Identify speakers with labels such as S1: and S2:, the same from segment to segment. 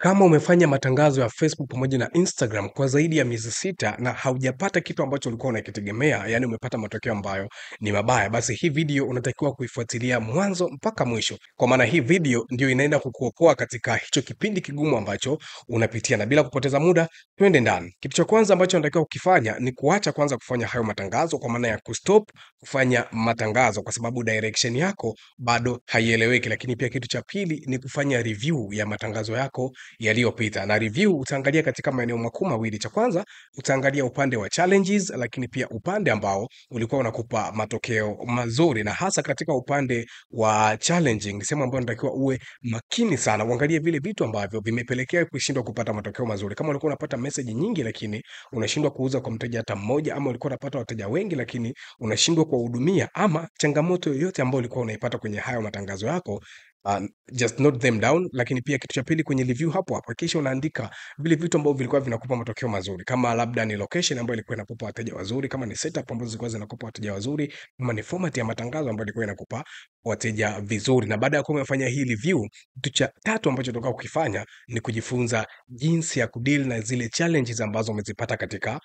S1: Kama umefanya matangazo ya Facebook pamoja na Instagram kwa zaidi ya miezi 6 na haujapata kitu ambacho ulikuwa unakitegemea, yani umepata matokeo ambayo ni mabaya, basi hii video unatakiwa kuifuatilia mwanzo mpaka mwisho. Kwa maana hii video ndio inaenda kukuokoa katika hicho kipindi kigumu ambacho unapitia, na bila kupoteza muda, twende ndani. Kitu cha kwanza ambacho unatakiwa kukifanya ni kuacha kwanza kufanya hayo matangazo, kwa maana ya kustop kufanya matangazo kwa sababu direction yako bado haieleweki. Lakini pia kitu cha pili ni kufanya review ya matangazo yako yaliyopita, na review utaangalia katika maeneo makuu mawili. Cha kwanza utaangalia upande wa challenges, lakini pia upande ambao ulikuwa unakupa matokeo mazuri, na hasa katika upande wa challenging, sehemu ambayo unatakiwa uwe makini sana, uangalie vile vitu ambavyo vimepelekea kushindwa kupata matokeo mazuri. Kama ulikuwa unapata message nyingi lakini unashindwa kuuza kwa mteja hata mmoja, ama ulikuwa unapata wateja wengi lakini unashindwa kuwahudumia, ama changamoto yoyote ambayo ulikuwa unaipata kwenye hayo matangazo yako, just note them down. Lakini pia kitu cha pili, kwenye review hapo kisha unaandika vile vitu ambavyo vilikuwa vinakupa matokeo mazuri, kama labda ni location ambayo ilikuwa inakupa wateja wazuri, kama ni setup ambazo zilikuwa zinakupa wateja wazuri, kama ni format ya matangazo ambayo ilikuwa inakupa wateja vizuri. Na baada ya kuwa umefanya hii review, kitu cha tatu ambacho unataka kukifanya ni kujifunza jinsi ya kudeal na zile challenges ambazo umezipata katika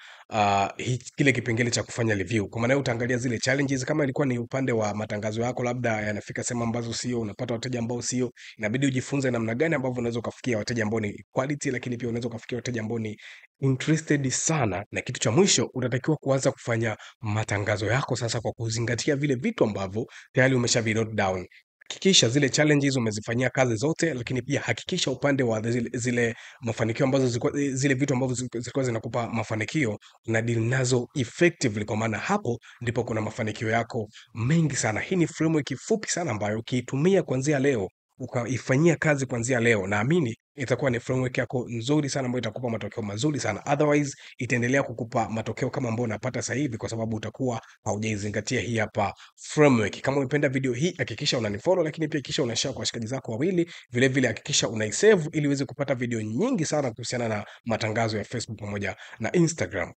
S1: kile kipengele cha kufanya review. Kwa maana utaangalia zile challenges, kama ilikuwa ni upande wa matangazo yako labda yanafika sehemu ambazo sio, unapata wateja ambao sio, inabidi ujifunze namna gani ambavyo unaweza kufikia wateja ambao ni quality, lakini pia unaweza kufikia wateja ambao ni interested sana. Na kitu cha mwisho, unatakiwa kuanza kufanya matangazo yako sasa kwa kuzingatia vile vitu ambavyo tayari note down. Hakikisha zile challenges umezifanyia kazi zote, lakini pia hakikisha upande wa zile mafanikio ambazo zile vitu ambazo zilikuwa zinakupa mafanikio na deal nazo effectively, kwa maana hapo ndipo kuna mafanikio yako mengi sana. Hii ni framework fupi sana ambayo ukiitumia kuanzia leo, ukaifanyia kazi kuanzia leo, naamini itakuwa ni framework yako nzuri sana ambayo itakupa matokeo mazuri sana. Otherwise itaendelea kukupa matokeo kama ambayo unapata sasa hivi, kwa sababu utakuwa haujaizingatia hii hapa framework. Kama umependa video hii, hakikisha unanifollow, lakini pia hakikisha unashare kwa washikaji zako wawili. Vile vile hakikisha unaisave ili uweze kupata video nyingi sana kuhusiana na matangazo ya Facebook pamoja na Instagram.